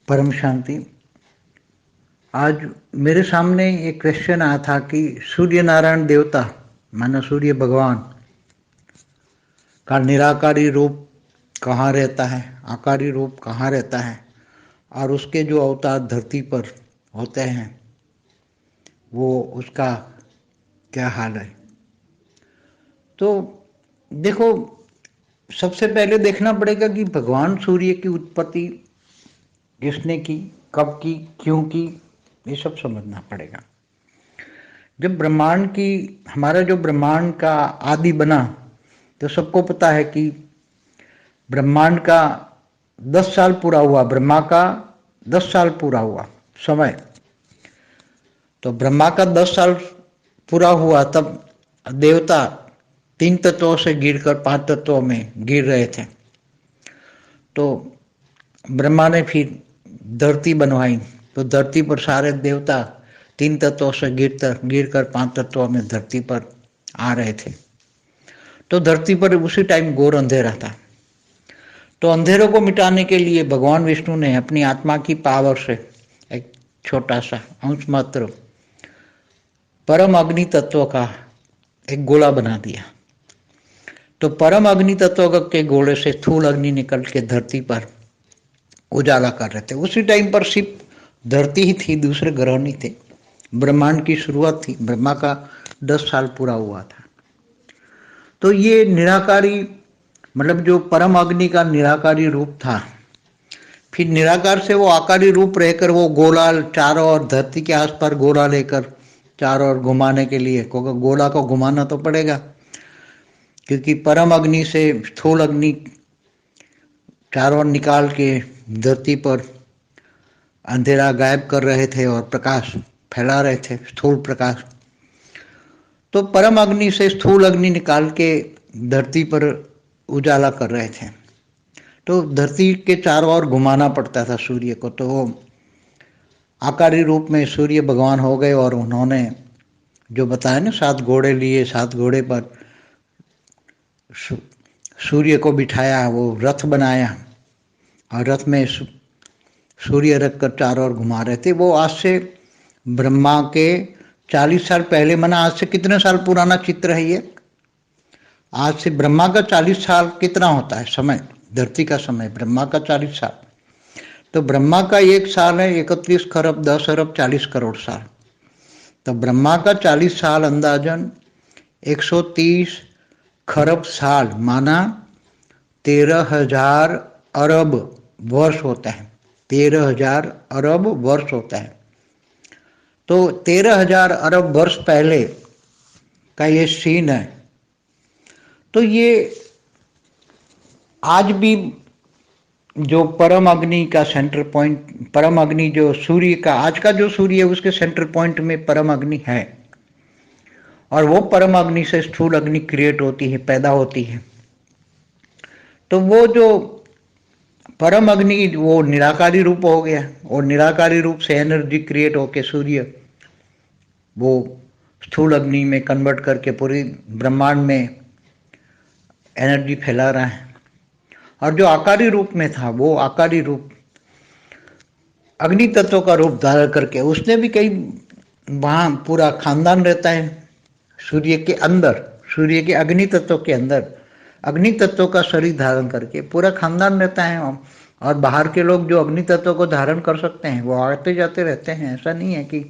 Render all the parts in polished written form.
परम शांति। आज मेरे सामने एक क्वेश्चन आया था कि सूर्य नारायण देवता माना सूर्य भगवान का निराकारी रूप कहाँ रहता है, आकारी रूप कहाँ रहता है और उसके जो अवतार धरती पर होते हैं वो उसका क्या हाल है। तो देखो, सबसे पहले देखना पड़ेगा कि भगवान सूर्य की उत्पत्ति किसने की, कब की, क्यों की, ये सब समझना पड़ेगा। जब ब्रह्मांड की हमारा जो ब्रह्मांड का आदि बना तो सबको पता है कि ब्रह्मांड का 10 साल पूरा हुआ, ब्रह्मा का 10 साल पूरा हुआ समय। तो ब्रह्मा का 10 साल पूरा हुआ तब देवता 3 तत्वों से गिरकर 5 तत्वों में गिर रहे थे। तो ब्रह्मा ने फिर धरती बनवाई, तो धरती पर सारे देवता 3 तत्वों से गिरकर 5 तत्वों में धरती पर आ रहे थे। तो धरती पर उसी टाइम घोर अंधेरा था। तो अंधेरों को मिटाने के लिए भगवान विष्णु ने अपनी आत्मा की पावर से एक छोटा सा अंश मात्र परम अग्नि तत्व का एक गोला बना दिया। तो परम अग्नि तत्व के गोले से स्थूल अग्नि निकल के धरती पर उजाला कर रहे थे। उसी टाइम पर सिर्फ धरती ही थी, दूसरे ग्रह नहीं थे। ब्रह्मांड की शुरुआत थी, ब्रह्मा का 10 साल पूरा हुआ था। तो ये निराकारी मतलब जो परम अग्नि का निराकारी रूप था, फिर निराकार से वो आकारी रूप रहकर वो गोला चारों ओर धरती के आसपास गोला लेकर चारों ओर घुमाने के लिए, क्योंकि गोला को घुमाना तो पड़ेगा, क्योंकि परम अग्नि से स्थूल अग्नि चारों ओर निकाल के धरती पर अंधेरा गायब कर रहे थे और प्रकाश फैला रहे थे, स्थूल प्रकाश। तो परम अग्नि से स्थूल अग्नि निकाल के धरती पर उजाला कर रहे थे। तो धरती के चारों ओर घुमाना पड़ता था सूर्य को। तो वो आकारी रूप में सूर्य भगवान हो गए और उन्होंने जो बताया ना, 7 घोड़े लिए, 7 घोड़े पर सूर्य को बिठाया, वो रथ बनाया और रथ में सूर्य रख कर चारों ओर घुमा रहे थे। वो आज से ब्रह्मा के 40 साल पहले, माना आज से कितने साल पुराना चित्र है ये। आज से ब्रह्मा का 40 साल कितना होता है समय, धरती का समय, ब्रह्मा का 40 साल। तो ब्रह्मा का एक साल है 31 खरब 10 अरब 40 करोड़ साल। तो ब्रह्मा का 40 साल अंदाजन 130 खरब साल, माना 13,000 अरब वर्ष होता है। 13,000 अरब वर्ष होता है। तो 13,000 अरब वर्ष पहले का ये सीन है। तो ये आज भी जो परम अग्नि का सेंटर पॉइंट, परम अग्नि जो सूर्य का, आज का जो सूर्य है उसके सेंटर पॉइंट में परम अग्नि है और वो परम अग्नि से स्थूल अग्नि क्रिएट होती है, पैदा होती है। तो वो जो परम अग्नि वो निराकारी रूप हो गया और निराकारी रूप से एनर्जी क्रिएट होके सूर्य वो स्थूल अग्नि में कन्वर्ट करके पूरी ब्रह्मांड में एनर्जी फैला रहा है। और जो आकारी रूप में था वो आकारी रूप अग्नि तत्व का रूप धारण करके, उसने भी कई, वहाँ पूरा खानदान रहता है सूर्य के अंदर, सूर्य के अग्नि तत्व के अंदर अग्नि तत्व का शरीर धारण करके पूरा खानदान रहता है। और बाहर के लोग जो अग्नि तत्व को धारण कर सकते हैं वो आते जाते रहते हैं, ऐसा नहीं है कि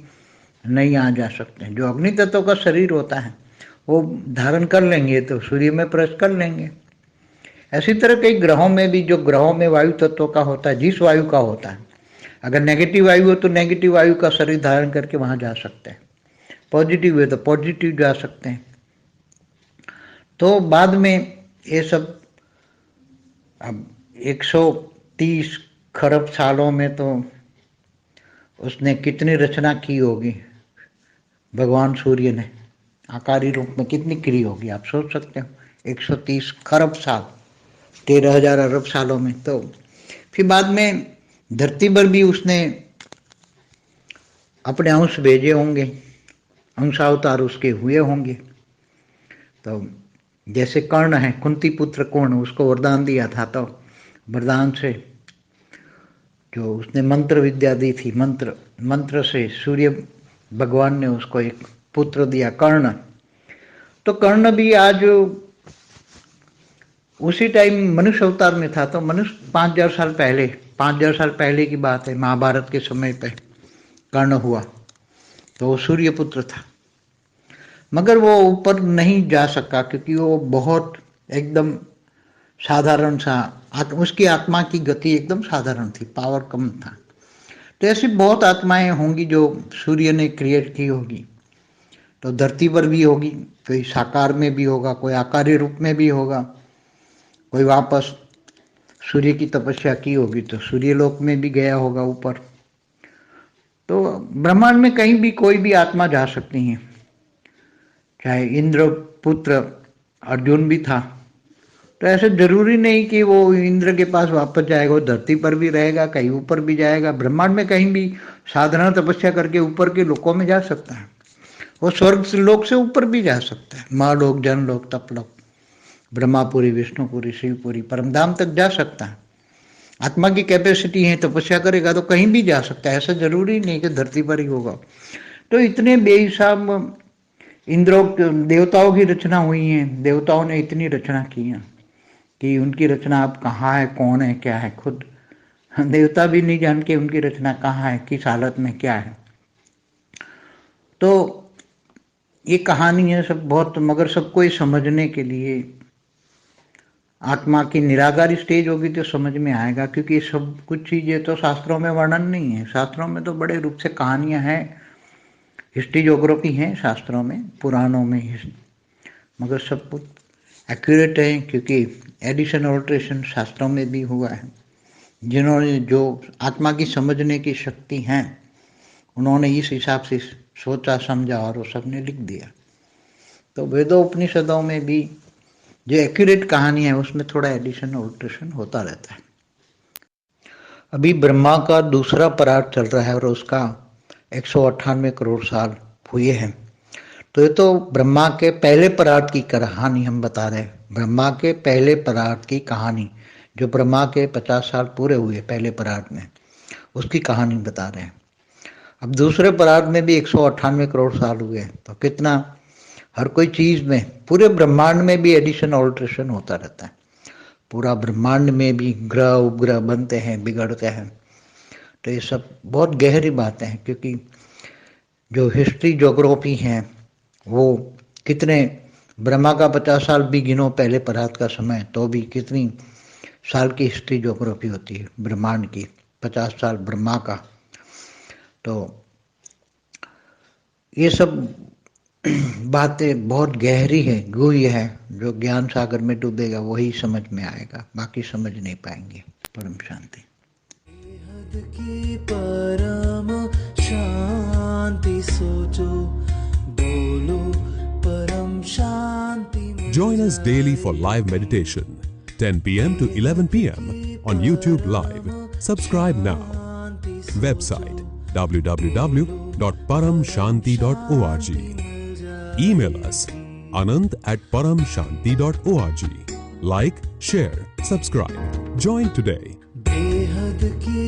नहीं आ जा सकते हैं। जो अग्नि तत्व का शरीर होता है वो धारण कर लेंगे तो सूर्य में प्रवेश कर लेंगे। ऐसी तरह कई ग्रहों में भी, जो ग्रहों में वायु तत्व का होता है, जिस वायु का होता है, अगर नेगेटिव वायु हो तो नेगेटिव वायु का शरीर धारण करके वहां जा सकते हैं, पॉजिटिव है तो पॉजिटिव जा सकते हैं। तो बाद में ये सब अब 130 खरब सालों में तो उसने कितनी रचना की होगी भगवान सूर्य ने, आकारी रूप में कितनी क्री होगी आप सोच सकते हो। 130 खरब साल, 13,000 अरब सालों में। तो फिर बाद में धरती पर भी उसने अपने अंश भेजे होंगे, अंशावतार उसके हुए होंगे। तो जैसे कर्ण है, कुंती पुत्र कर्ण, उसको वरदान दिया था, तो वरदान से जो उसने मंत्र विद्या दी थी, मंत्र से सूर्य भगवान ने उसको एक पुत्र दिया, कर्ण। तो कर्ण भी आज उसी टाइम मनुष्य अवतार में था। तो मनुष्य 5000 साल पहले की बात है, महाभारत के समय पे कर्ण हुआ। तो वो सूर्य पुत्र था, मगर वो ऊपर नहीं जा सका क्योंकि वो बहुत एकदम साधारण सा, उसकी आत्मा की गति एकदम साधारण थी, पावर कम था। तो ऐसी बहुत आत्माएं होंगी जो सूर्य ने क्रिएट की होगी। तो धरती पर भी होगी, कोई साकार में भी होगा, कोई आकारी रूप में भी होगा, कोई वापस सूर्य की तपस्या की होगी तो सूर्यलोक में भी गया होगा ऊपर। तो ब्रह्मांड में कहीं भी कोई भी आत्मा जा सकती है। चाहे इंद्र पुत्र अर्जुन भी था, तो ऐसे जरूरी नहीं कि वो इंद्र के पास वापस जाएगा, वो धरती पर भी रहेगा, कहीं ऊपर भी जाएगा। ब्रह्मांड में कहीं भी साधना तपस्या करके ऊपर के लोकों में जा सकता है। वो स्वर्ग लोक से ऊपर भी जा सकता है, महालोक, जनलोक, तपलोक, ब्रह्मापुरी, विष्णुपुरी, शिवपुरी, परमधाम तक जा सकता है। आत्मा की कैपेसिटी है, तपस्या करेगा तो कहीं भी जा सकता है। ऐसा जरूरी नहीं कि धरती पर ही होगा। तो इतने बेहिसाब इंद्रों देवताओं की रचना हुई है, देवताओं ने इतनी रचना की है कि उनकी रचना अब कहाँ है, कौन है, क्या है, खुद देवता भी नहीं जान के उनकी रचना कहाँ है, किस हालत में क्या है। तो ये कहानी है सब बहुत, मगर सबको ये समझने के लिए आत्मा की निराकारी स्टेज होगी तो समझ में आएगा। क्योंकि सब कुछ चीजें तो शास्त्रों में वर्णन नहीं है। शास्त्रों में तो बड़े रूप से कहानियां हैं, हिस्ट्री ज्योग्राफी है शास्त्रों में, पुराणों में, मगर सब कुछ एक्यूरेट है क्योंकि एडिशन ऑल्ट्रेशन शास्त्रों में भी हुआ है। जिन्होंने जो आत्मा की समझने की शक्ति है, उन्होंने इस हिसाब से सोचा समझा और वो सबने लिख दिया। तो वेदों उपनिषदों में भी जो एक्यूरेट कहानी है उसमें थोड़ा एडिशन ऑल्ट्रेशन होता रहता है। अभी ब्रह्मा का दूसरा पराग चल रहा है और उसका 198 करोड़ साल हुए हैं। तो ये तो ब्रह्मा के पहले पराग की कहानी हम बता रहे हैं। ब्रह्मा के पहले पराग की कहानी, जो ब्रह्मा के 50 साल पूरे हुए पहले पराग में, उसकी कहानी बता रहे हैं। अब दूसरे पराग में भी 198 करोड़ साल हुए, तो कितना हर कोई चीज में, पूरे ब्रह्मांड में भी एडिशन ऑल्ट्रेशन होता रहता है। पूरा ब्रह्मांड में भी ग्रह उपग्रह बनते हैं, बिगड़ते हैं। तो ये सब बहुत गहरी बातें हैं, क्योंकि जो हिस्ट्री ज्योग्राफी है वो कितने, ब्रह्मा का 50 साल भी गिनो पहले पराग का समय, तो भी कितनी साल की हिस्ट्री ज्योग्राफी होती है ब्रह्मांड की, 50 साल ब्रह्मा का। तो ये सब बातें बहुत गहरी है, गूढ़ है। जो ज्ञान सागर में डूबेगा वही समझ में आएगा, बाकी समझ नहीं पाएंगे। परम शांति। की परम शांति सोचो, बोलो परम शांति। Join us daily for live meditation, 10 p.m. to 11 p.m. on YouTube Live. Subscribe now. Website www.paramshanti.org. Email us anant@paramshanti.org. Like, share, subscribe. Join today. बेहद की